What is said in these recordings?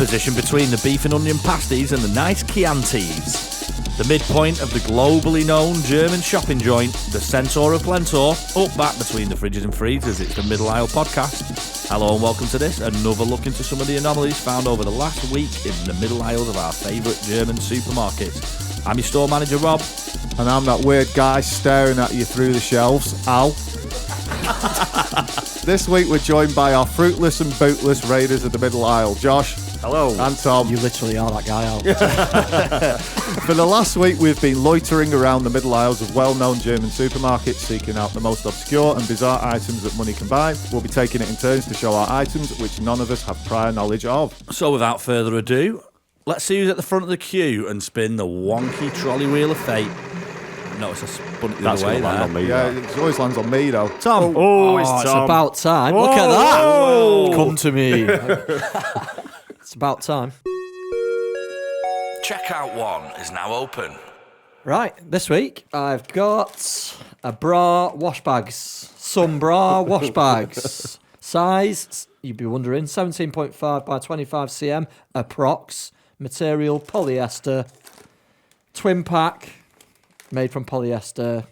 position between the beef and onion pasties and the nice Chiantis. The midpoint of the globally known German shopping joint, the Centaur of Plentor, up back between the fridges and freezers. It's the Middle Isle Podcast. Hello and welcome to this, another look into some of the anomalies found over the last week in the Middle Isles of our favourite German supermarkets. I'm your store manager, Rob. And I'm that weird guy staring at you through the shelves, Al. This week we're joined by our fruitless and bootless raiders of the Middle Isle, Josh. Hello. And Tom. You literally are that guy, Al. For the last week we've been loitering around the Middle Isles of well-known German supermarkets, seeking out the most obscure and bizarre items that money can buy. We'll be taking it in turns to show our items which none of us have prior knowledge of. So without further ado, let's see who's at the front of the queue and spin the wonky trolley wheel of fate. Notice I spun it the other way there. On me, Yeah, it always lands on me though. Tom. It's about time. Look at that. Come to me. It's about time. Checkout 1 is now open. Right, this week I've got a bra wash bags. Some bra wash bags. Size, you'd be wondering, 17.5 by 25 cm, approx. Material, polyester. Twin pack, made from polyester.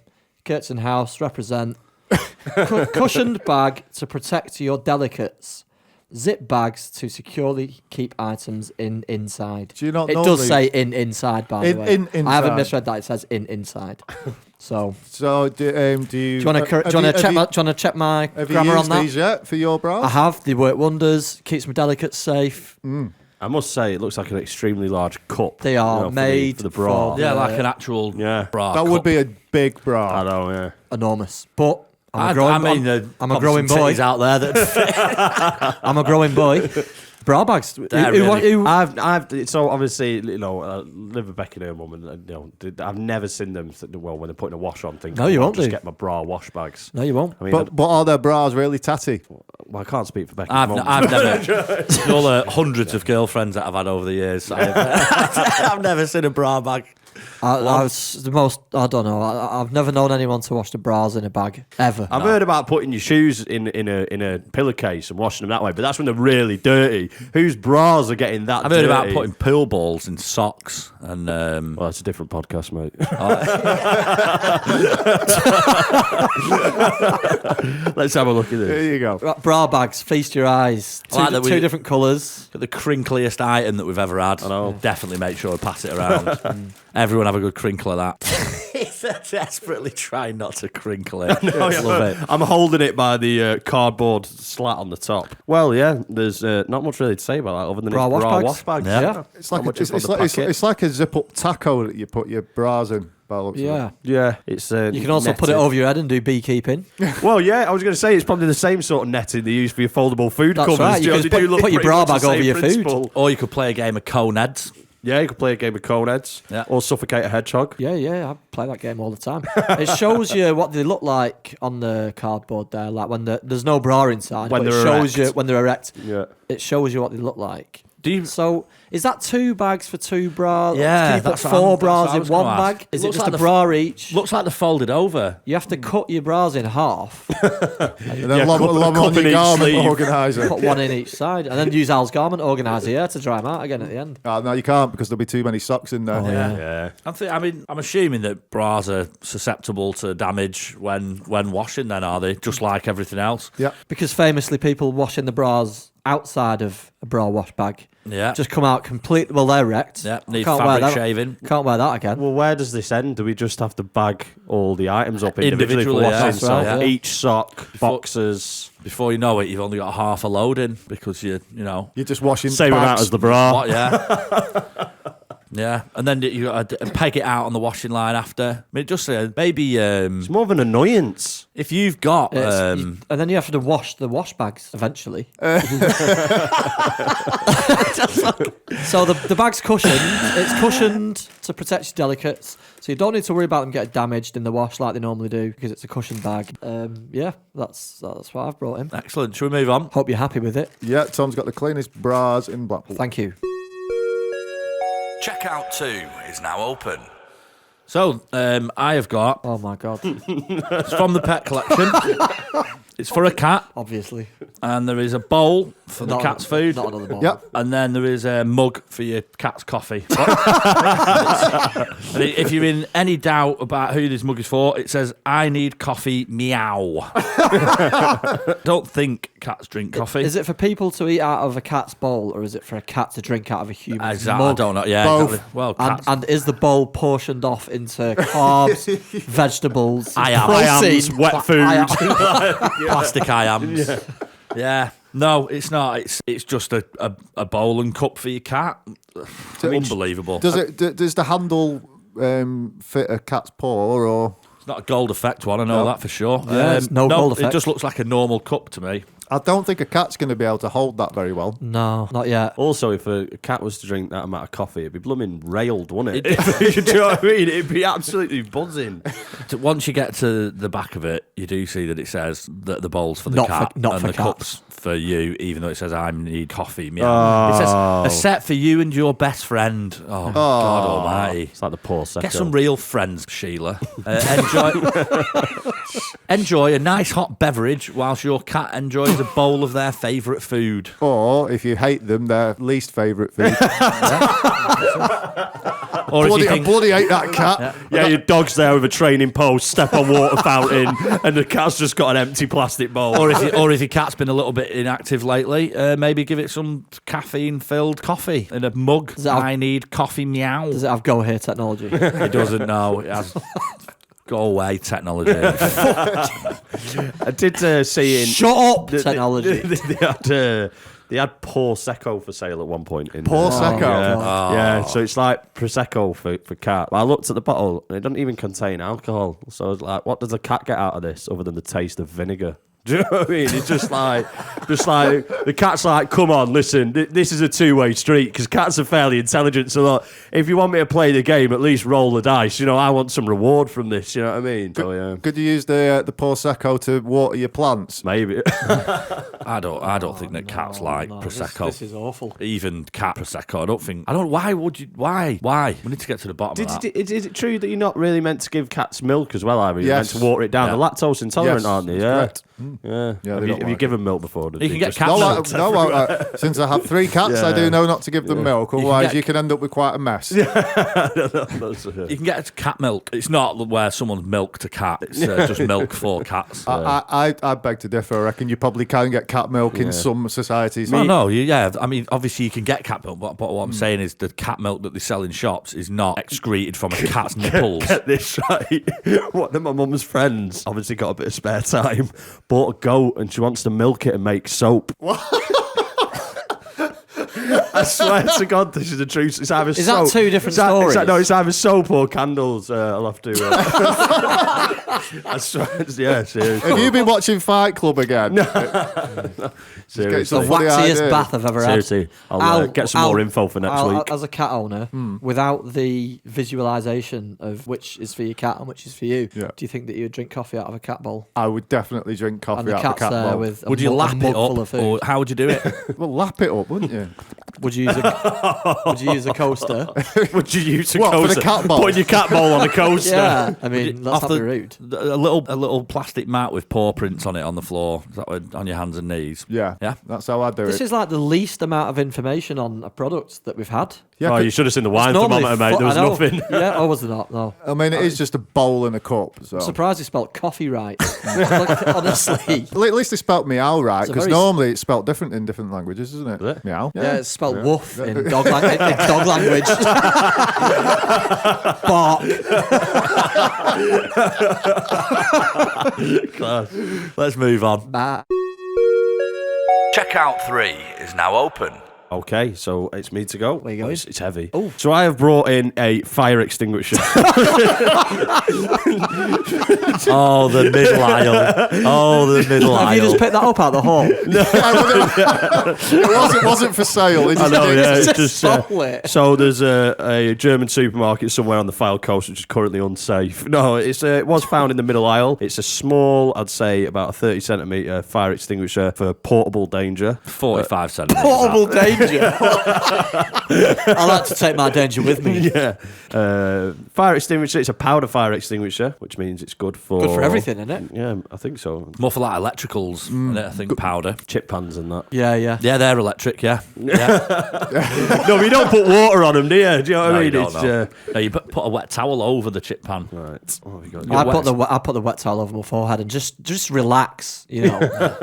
Curtain House, represent. Cushioned bag to protect your delicates. Zip bags to securely keep items inside. Do you not It know does say inside, by the way. inside. I haven't misread that. It says inside. So do you... do you want to check my grammar on that? Have you used these yet for your bras? I have. They work wonders. Keeps my delicates safe. I must say, it looks like an extremely large cup. They are made for the bra. for- Yeah, like an actual bra That cup. would be a big bra. I know, yeah. Enormous. But I'm a I'm growing boy. out there that I'm a growing boy. Bra bags. So obviously, I live with Becky and her mum, and I've never seen them. Well, when they're putting a wash on, think, No, you won't just do. get my bra wash bags. No, you won't. I mean, But are their bras really tatty? well, I can't speak for Becky. I've never, all the hundreds of girlfriends that I've had over the years, I've never seen a bra bag. I was the most. I don't know. I've never known anyone to wash the bras in a bag ever. I've heard about putting your shoes in a pillowcase and washing them that way, but that's when they're really dirty. Whose bras are getting that I've dirty? heard about putting pool balls in socks and. Well, that's a different podcast, mate. Let's have a look at this. There you go. Bra bags. Feast your eyes. I like that Two different colours. The crinkliest item that we've ever had. I know. Definitely make sure we pass it around. Everyone have a good crinkle of that. He's desperately trying not to crinkle it. Love it. I'm holding it by the cardboard slat on the top. Well, yeah, there's not much really to say about that other than Bra it's wash bra bags. wash bags. Yeah. It's like Not much info on the packet. it's like a zip-up taco that you put your bras in. by the looks of it. Yeah. Yeah, it's You can also put it over your head and do beekeeping. Well, yeah, I was going to say it's probably the same sort of netting they use for your foldable food That's covers. right, you They can do look put your pretty bra much the bag over same your food. principle. Or you could play a game of cone heads. Yeah, you could play a game of cone heads. Yeah. Or suffocate a hedgehog. Yeah, I play that game all the time. It shows you what they look like on the cardboard there, like when there's no bra inside. When but they're it shows erect. you when they're erect. Yeah. It shows you what they look like. Do you? So is that 2 bags for 2 bras? Yeah, Can you put that's what 4 I'm- that's bras what I in was 1 gonna ask. bag? Is it Looks just like a the bra each? Looks like they're folded over. You have to cut your bras in half, And then Yeah, lob cup on in your each garment sleeve. organiser. put one in each side, and then use Al's garment organiser to dry them out again at the end. No, you can't because there'll be too many socks in there. Oh, yeah. Yeah. I'm assuming that bras are susceptible to damage when washing. Then are they just like everything else? Yeah. Because famously, people washing the bras outside of a bra wash bag Yeah. just come out completely. Well, they're wrecked. Yeah. Need Can't wear fabric that. shaving. Can't wear that again. Well, where does this end? Do we just have to bag all the items up individually for Individually, yeah. washing? That's So right, yeah. each sock, boxes. Before you know it, you've only got half a load in because you're You're just washing Same amount bags. as the bra. What? Yeah. Yeah, and then you got to peg it out on the washing line after. I mean, just maybe It's more of an annoyance. if you've got And then you have to wash the wash bags eventually. So the bag's cushioned. It's cushioned to protect your delicates, so you don't need to worry about them getting damaged in the wash like they normally do because it's a cushioned bag. Yeah, that's what I've brought in. excellent. Should we move on? Hope you're happy with it. Yeah, Tom's got the cleanest bras in Blackpool. Thank you. Checkout 2 is now open. So I have got Oh my god. it's from the pet collection. It's for a cat, Obviously. and there is a bowl for the Not- cat's food. Not another bowl. Yep. And then there is a mug for your cat's coffee. And if you're in any doubt about who this mug is for, it says, I need coffee, meow. Don't think cats drink coffee. Is it for people to eat out of a cat's bowl, or is it for a cat to drink out of a human's Exactly. I mug? don't know. Yeah, Both. exactly. Well, And, cats. and is the bowl portioned off into carbs, vegetables, Iams, protein, wet food. Plastic IAMs. Yeah. No, it's not. It's just a bowl and cup for your cat. Unbelievable. Does the handle fit a cat's paw or? It's not a gold effect one, I know No. that for sure. Yeah, it's no gold It effect. just looks like a normal cup to me. I don't think a cat's going to be able to hold that very well. No, not yet. Also, if a cat was to drink that amount of coffee, it'd be blooming railed, wouldn't it? Do you know what I mean? It'd be absolutely buzzing. Once you get to the back of it, you do see that it says that the bowl's for the Not cat for- not and for the cats. cups for you, even though it says I need coffee. Meow. It says a set for you and your best friend. Oh, God Almighty! It's like the poor second. Get some real friends, Sheila. Enjoy a nice hot beverage whilst your cat enjoys a bowl of their favourite food. Or if you hate them, their least favourite food. Or if bloody, you I think, bloody hate that cat. Yeah, your dog's there with a training post, step on water fountain, and the cat's just got an empty plastic bowl. or if your cat's been a little bit inactive lately, maybe give it some caffeine-filled coffee in a mug. Does it have- I need coffee, meow. Does it have go here technology? It doesn't know. It has go away technology. I did see in Shut up, technology. They had Prosecco for sale at one point. In Prosecco? Yeah, so it's like Prosecco for cat. I looked at the bottle and it doesn't even contain alcohol. So I was like, what does a cat get out of this other than the taste of vinegar? Do you know what I mean? It's just like the cat's like, come on, listen, this is a two-way street because cats are fairly intelligent. So look, if you want me to play the game, at least roll the dice. You know, I want some reward from this. You know what I mean? So yeah, Could you use the Prosecco to water your plants? maybe. I don't think that cats like prosecco. This is awful. Even cat prosecco. I don't. Why would you? Why? We need to get to the bottom of that. Is it true that you're not really meant to give cats milk as well, Ivy? You're Yes. meant to water it down. Yeah. They're lactose intolerant, Yes, aren't they? that's Yeah. correct. Yeah. Yeah, Have they you, don't have you like given milk before? You can get cat No, milk. since I have 3 cats, I do know not to give them milk. Otherwise, you can end up with quite a mess. You can get cat milk. It's not where someone's milked a cat. It's just milk for cats. I beg to differ. I reckon you probably can get cat milk in some societies. Well, no, yeah. I mean, obviously you can get cat milk, but what I'm saying is the cat milk that they sell in shops is not excreted from a cat's nipples. Get this right. One of my mum's friends obviously got a bit of spare time, bought a goat and she wants to milk it and make soap. What? I swear to God, this is the truth. It's either Is soap. that 2 different No, stories? it's either soap or candles. I'll have to. I swear, yeah, seriously. Have you been watching Fight Club again? Seriously. some The funny waxiest idea. bath I've ever had. Seriously, I'll get some more info for next week. As a cat owner, without the visualization of which is for your cat and which is for you, Yeah. do you think that you would drink coffee out of a cat bowl? I would definitely drink coffee And the out of a cat's cat there bowl. with Would you lap mug it full up, of food. or how would you do it? Well, lap it up, wouldn't you? Would you use a coaster? Would you use a What, for coaster? the cat bowl? Put your cat bowl on a coaster. Yeah, I mean, let's Off not be rude. a little plastic mat with paw prints on it on the floor, is that on your hands and knees. Yeah. Yeah. That's how I do This it. is like the least amount of information on a product that we've had. Yeah, Oh, you should have seen the wine thermometer, mate. There was I know. nothing. Yeah, or was there not? No. I mean, it is just a bowl and a cup. So. I'm surprised you spelled coffee right. Like, honestly. Well, at least they spelt meow right, It's a because very- normally it's spelt different in different languages, isn't it? Is it? Meow. Yeah, it's spelled woof in dog, in dog language. Bark. Class. Let's move on. Bah. Checkout 3 is now open. Okay, so it's me to go. Where you going? It's heavy. Oh. So I have brought in a fire extinguisher. Oh, the middle aisle. Oh, the middle Have aisle. you just picked that up out of the hall? It wasn't for sale. It I just, know, yeah. It's It's just just, stole it. so there's a German supermarket somewhere on the Fylde coast which is currently unsafe. No, it was found in the middle aisle. It's a small, I'd say about a 30 centimetre fire extinguisher for portable danger. 45 centimetres. Portable danger. danger. I like to take my danger with me. Yeah. Fire extinguisher. It's a powder fire extinguisher, which means it's good for... Good for everything, isn't it? Yeah, I think so. More for like electricals, isn't it? I think powder. Chip pans and that. Yeah, yeah. Yeah, they're electric, yeah. No, but you don't put water on them, do you? Do you know what No, I you mean? don't know. No, you put a wet towel over the chip pan. Right. Oh, you got I put the wet towel over my forehead and just relax, you know.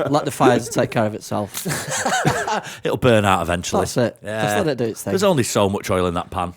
Let the fire take care of itself. It'll burn out eventually. That's it. Yeah. Just let it do its thing. There's only so much oil in that pan.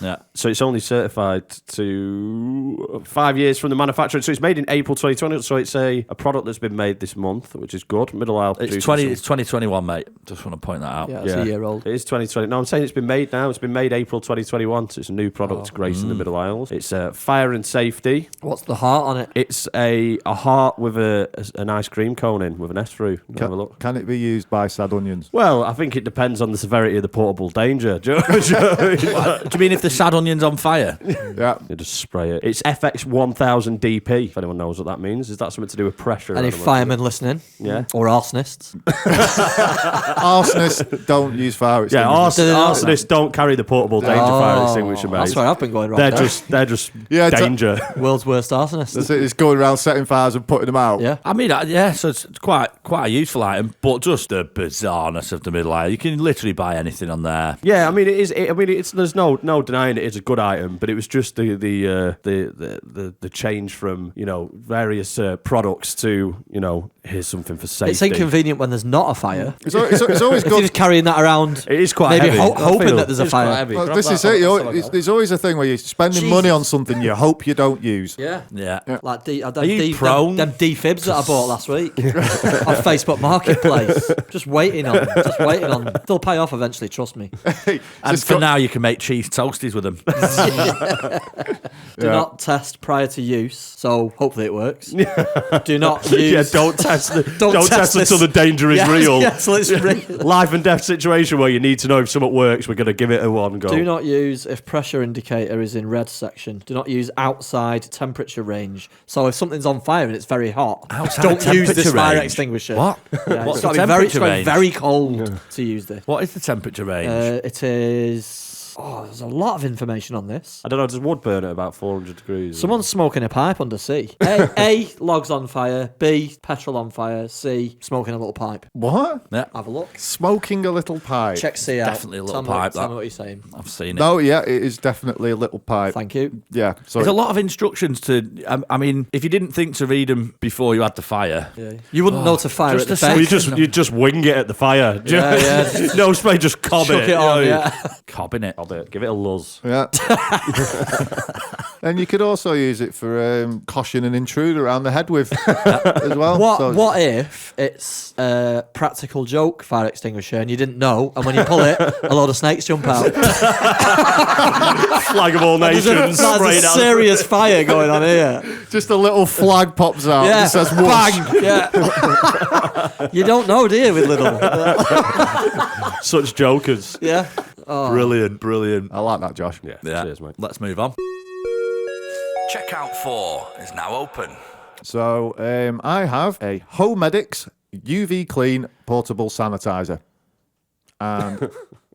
Yeah. So it's only certified to 5 years from the manufacturer. So it's made in April 2020. So it's a product that's been made this month, which is good. Middle Isle. It's 2021, mate. Just want to point that out. Yeah, it's a year old. It is 2020. No, I'm saying it's been made now. It's been made April 2021. So it's a new product gracing the Middle Isles. It's fire and safety. What's the heart on it? It's a heart with an ice cream cone in with an S through. Have a look. Can it be used by sad onions? Well, I think it depends on the severity of the portable danger. Do you Do you mean if the sad onion's on fire? Yeah. You just spray it. It's FX 1000 DP, if anyone knows what that means. Is that something to do with pressure? Any firemen listening? Yeah. Or arsonists? Arsonists don't use fire Yeah, extinguishers. arsonists don't carry the portable danger fire extinguisher, mate. That's where I've been going wrong. They're there. just Yeah, danger. World's worst arsonist. That's it, it's going around setting fires and putting them out. Yeah. I mean, yeah, so it's quite a useful item, but just the bizarreness of the Middle Isle. You can literally buy anything on there. Yeah, I mean it is. It's there's no denying it is a good item, but it was just the change from various products to here's something for safety. It's inconvenient when there's not a fire. It's always If you're good. just carrying that around, It is quite maybe heavy. hoping that there's a It's quite fire. heavy. Well, Grab this that is off it. someone There's always a thing where you're spending Jesus. money on something you hope you don't use. Yeah. Yeah. Like Are you prone? them defibs that I bought last week on Facebook Marketplace. Just waiting on. They'll pay off eventually, trust me. And for now, you can make cheese toasties with them. Do not test prior to use, so hopefully it works. Do not use. Yeah, don't test Don't test test until this. the danger is Yes, real. yes, let's Life and death situation where you need to know if something works. We're going to give it a one go. Do not use if pressure indicator is in red section. Do not use outside temperature range. So if something's on fire and it's very hot, Outside don't use this temperature fire range? extinguisher. What? Yeah, What's it's got the to be temperature very, range? very cold to use this. What is the temperature range? It is. Oh, there's a lot of information on this. I don't know. Does wood burn at about 400 degrees? Someone's smoking a pipe under C. A, logs on fire. B, petrol on fire. C, smoking a little pipe. What? Yeah, Have a look. Smoking a little pipe. Check C out. Definitely a little Tell me- pipe, Tell that. me what you're saying. I've seen it. No, yeah, it is definitely a little pipe. Thank you. Yeah. So There's a lot of instructions to. I mean, if you didn't think to read them before you had the fire, Yeah. You wouldn't know to fire just at the a face. second. you just wing it at the fire. Yeah, yeah. No spray, just cob Chuck it. it on, you know, yeah. cobbing it. Cob it. Give it a luzz. Yeah. And you could also use it for caution an intruder around the head with as well. What if it's a practical joke fire extinguisher and you didn't know, and when you pull it, a load of snakes jump out? Flag of all There's nations. a sprayed out. serious fire going on here. Just a little flag pops out. Yeah, It says whoosh. bang. Yeah. You don't know, do you, with little? Such jokers. Yeah. Brilliant. I like that, Josh. Yeah. Yeah. Cheers, mate. Let's move on. Checkout 4 is now open. So I have a Homedics UV Clean portable sanitizer. And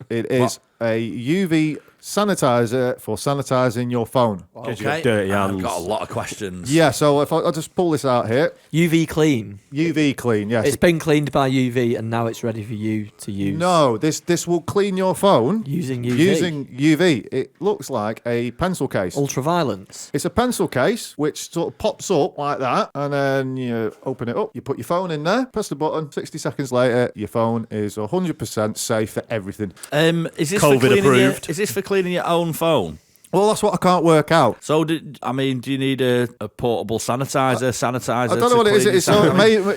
it is a UV sanitizer for sanitizing your phone. Because you got dirty hands. I've got a lot of questions. Yeah, so if I'll just pull this out here. UV clean. UV Clean, yes. It's been cleaned by UV and now it's ready for you to use. No, this will clean your phone Using UV. using UV. It looks like a pencil case. Ultraviolence. It's a pencil case which sort of pops up like that, and then you open it up, you put your phone in there, press the button, 60 seconds later, your phone is 100% safe for everything. Is this COVID for cleaning approved. Is this for cleaning your own phone? Well, that's what I can't work out. So, do you need a portable sanitizer? I don't know what it is. It's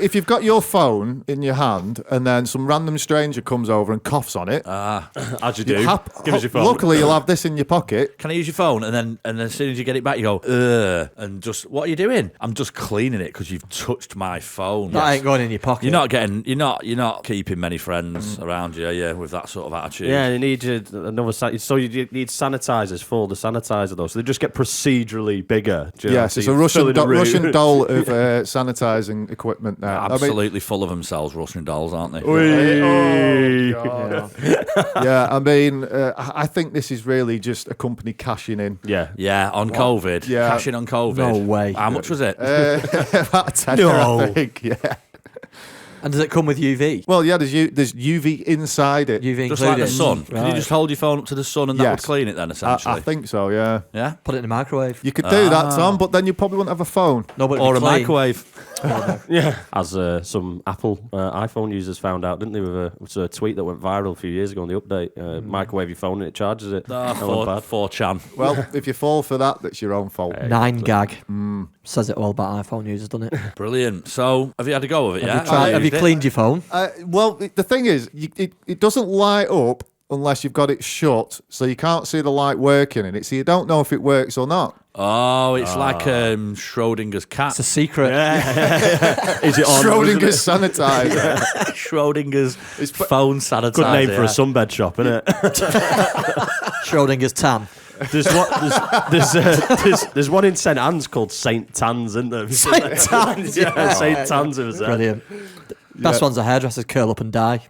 if you've got your phone in your hand and then some random stranger comes over and coughs on it, As you do. Give us your phone. Luckily, you'll have this in your pocket. Can I use your phone? And then as soon as you get it back, you go, ugh, and just, what are you doing? I'm just cleaning it because you've touched my phone. That ain't going in your pocket. You're not keeping many friends around you, with that sort of attitude. Yeah, you need another. So you need sanitizers for the sanitizer though, so they just get procedurally bigger. Do you know? Yes, So it's a you're Russian, filling a room. Russian doll of sanitizing equipment now. Absolutely full of themselves, Russian dolls, aren't they? Oh, God. Yeah, I mean, I think this is really just a company cashing in. Yeah. Yeah, on COVID. Yeah. Cashing on COVID. No way. How much was it? About a tenner, No. I think. Yeah. And does it come with UV? Well, yeah, there's UV inside it. UV Just like the included. sun. Can you Right. just hold your phone up to the sun and that would Yes. clean it then, I essentially? think so, yeah. Yeah? Put it in the microwave. You could do that, Tom, but then you probably wouldn't have a phone. No, but Or a clean. microwave. Yeah, as some Apple iPhone users found out, didn't they? With a tweet that went viral a few years ago on the update. Microwave your phone and it charges it. That went bad. 4chan. Well, if you fall for that, that's your own fault. 9gag. Says it all about iPhone users, doesn't it? Brilliant. So, have you had a go of it, yeah? Have you cleaned your phone? Well, the thing is, it doesn't light up unless you've got it shut, so you can't see the light working in it, so you don't know if it works or not. Oh, it's like Schrödinger's cat. It's a secret. Is it on? Schrodinger's sanitizer. Schrödinger's phone sanitizer. Good name for a yeah. sunbed shop, isn't it? Schrodinger's tan. There's one in St Anne's called Saint Tans, isn't there? Saint Tans, Yeah, Saint Tans. It was there. Brilliant. Best one's the hairdressers curl up and die.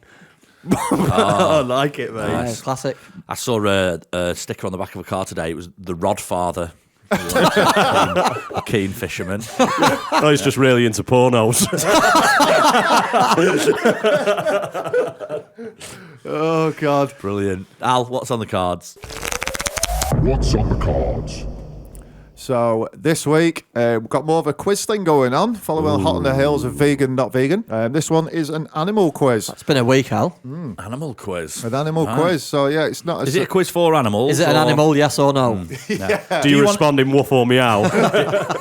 I like it, mate. Yeah, classic. I saw a sticker on the back of a car today. It was the Rodfather. A keen fisherman. Oh, he's just really into pornos. Oh, God. Brilliant. Al, what's on the cards? What's on the cards? So this week, we've got more of a quiz thing going on, following hot on the heels of vegan, not vegan. This one is an animal quiz. It's been a week, Al. Animal quiz. An animal quiz. So, yeah, it's not... Is it a quiz for animals? Is it an or- animal, yes or no? Do you respond in woof or meow?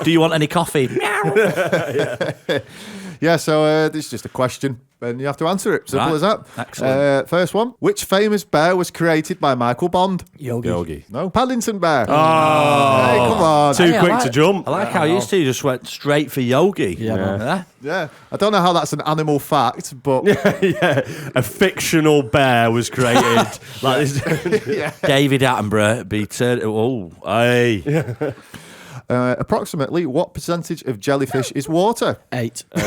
Do you want any coffee? Yeah, so this is just a question, and you have to answer it. Simple Right. as that. Excellent. First one. Which famous bear was created by Michael Bond? Yogi. No, Paddington Bear. Oh, Hey, come on. too Hey, I quick like- to jump. I like how you used to. You just went straight for Yogi. Yeah, man. Yeah, I don't know how that's an animal fact, but Yeah, a fictional bear was created. Like this. David Attenborough be turned. Oh, hey. approximately what percentage of jellyfish is water? 8. I'm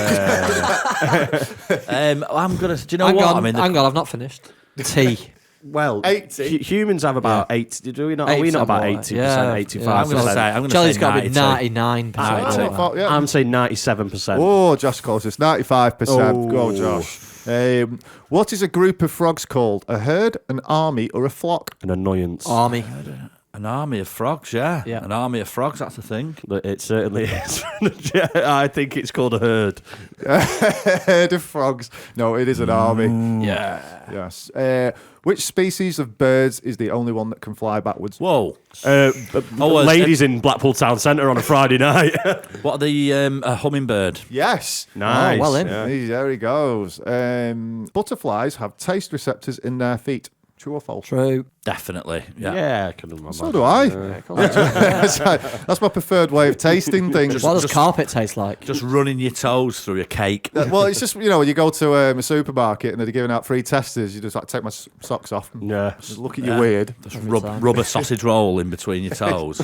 gonna. Do you know Hang what? on, I mean, hang on, I've not finished. T. Well, 80. humans have about 80. Do we not? Are we 80 not about more, 80%, yeah. 85%? I'm gonna say. I'm gonna Jelly's say got to be 92. 99%. I Oh, yeah. I'm saying 97%. Oh, Josh closest, 95%. Go, Josh. What is a group of frogs called? A herd, an army, or a flock? An annoyance. Army. An army of frogs, yeah. Yeah. An army of frogs, that's a thing. But it certainly is. I think it's called a herd. A herd of frogs. No, it is an army. Yeah. Yes. Which species of birds is the only one that can fly backwards? Whoa. Ladies in Blackpool Town Centre on a Friday night. What are the a hummingbird? Yes. Nice. well in. Yeah. There he goes. Butterflies have taste receptors in their feet. True or false? True. Definitely. Yeah. Yeah, I can imagine. So do I. That's my preferred way of tasting things. What does carpet taste like? Just running your toes through a cake. Well, it's just, when you go to a supermarket and they're giving out free testers, you just like take my socks off and Yeah. just look at you weird. Just Every rub, time. rub a sausage roll in between your toes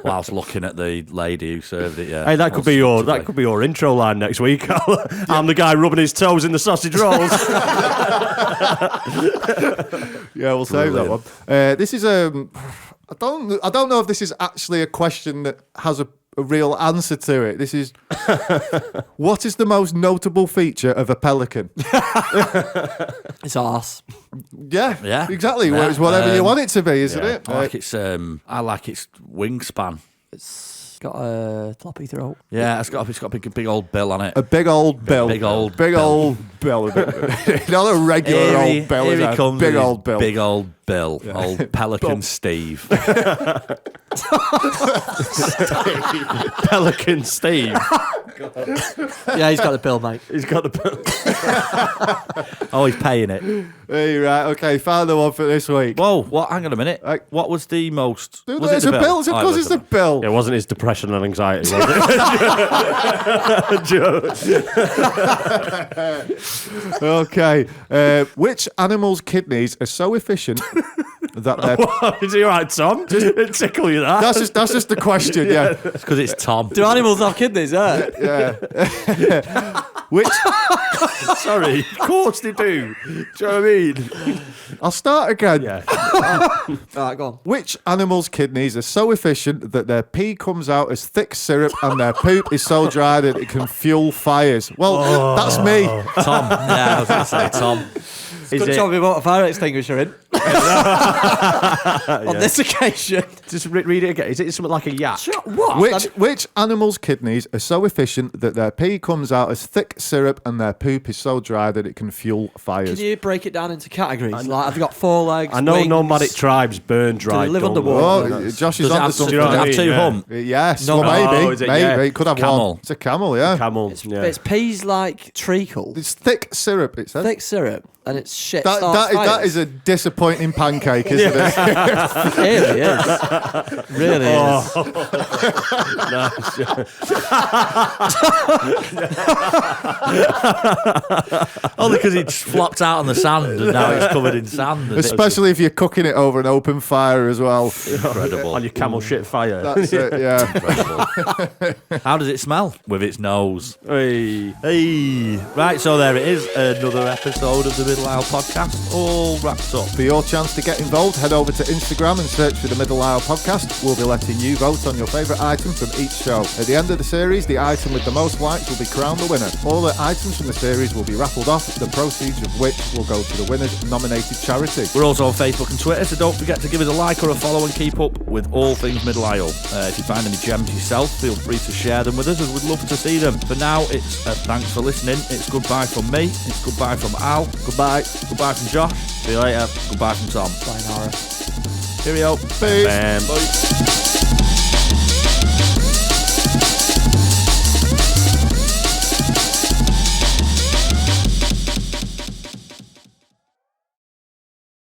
whilst looking at the lady who served it. Yeah. Hey, that could be your intro line next week. I'm the guy rubbing his toes in the sausage rolls. Yeah, we'll save that one. This is I don't know if this is actually a question that has a real answer to it. This is what is the most notable feature of a pelican? It's arse. Yeah, exactly. Yeah. Well, it's whatever you want it to be, isn't it? I like its wingspan. It's got a floppy throat. Yeah, it's got a big old bill on it. A big old bill. Big old bill. Not a regular old bill. Here It's he a comes. big with old his bill. Big old bill. Old Pelican Steve. Pelican Steve. Yeah, he's got the bill, mate. He's got the bill. Oh, he's paying it. Hey, right, okay, final one for this week. Whoa! What? Hang on a minute. Right. What was the most? Dude, Was it's it a the bill. Of Oh, it course, was it's the bill. It wasn't his depression and anxiety, was it? Okay. Which animal's kidneys are so efficient that their... Is he right, Tom? Did tickle you that? That's just the question, yeah. It's because it's Tom. Do animals have kidneys? Yeah. Which... Sorry, of course they do. Do you know what I mean? I'll start again. Yeah. All right, go on. Which animal's kidneys are so efficient that their pee comes out as thick syrup and their poop is so dry that it can fuel fires? Well, that's me. Tom. Yeah, I was going to say Tom. Is Good it, job we bought a fire extinguisher in. On this occasion. just read it again. Is it something like a yak? What? Which animal's kidneys are so efficient that their pee comes out as thick syrup and their poop is so dry that it can fuel fires? Can you break it down into categories? Like, have you got 4 legs? I know wings? nomadic tribes burn dry. live dung. underwater? Oh, Josh is Does it on to have, something. does it have mean? two Yeah. hump? Yes, No. well, maybe. Oh, is it? Maybe. Yeah. It could have Camel. one. It's a camel, yeah. Camel. It's, yeah. it's peas like treacle. It's thick syrup, it says. Thick syrup. And it's shit. That is a disappointing pancake, isn't it? It really is. Really is. Only because it just flopped out on the sand and now it's covered in sand. Especially if you're cooking it over an open fire as well. Incredible. On your camel shit fire. That's it, yeah. How does it smell? With its nose. Hey. Hey. Right, so there it is. Another episode of the Middle Isle Podcast, all wrapped up. For your chance to get involved, head over to Instagram and search for the Middle Isle Podcast. We'll be letting you vote on your favourite item from each show. At the end of the series, the item with the most likes will be crowned the winner. All the items from the series will be raffled off, the proceeds of which will go to the winner's nominated charity. We're also on Facebook and Twitter, so don't forget to give us a like or a follow and keep up with all things Middle Isle. If you find any gems yourself, feel free to share them with us, as we'd love to see them. For now, it's thanks for listening. It's goodbye from me. It's goodbye from Al. Goodbye. Goodbye from Josh. See you later. Goodbye from Tom. Sayonara. Cheerio. Peace. Bam. Bye.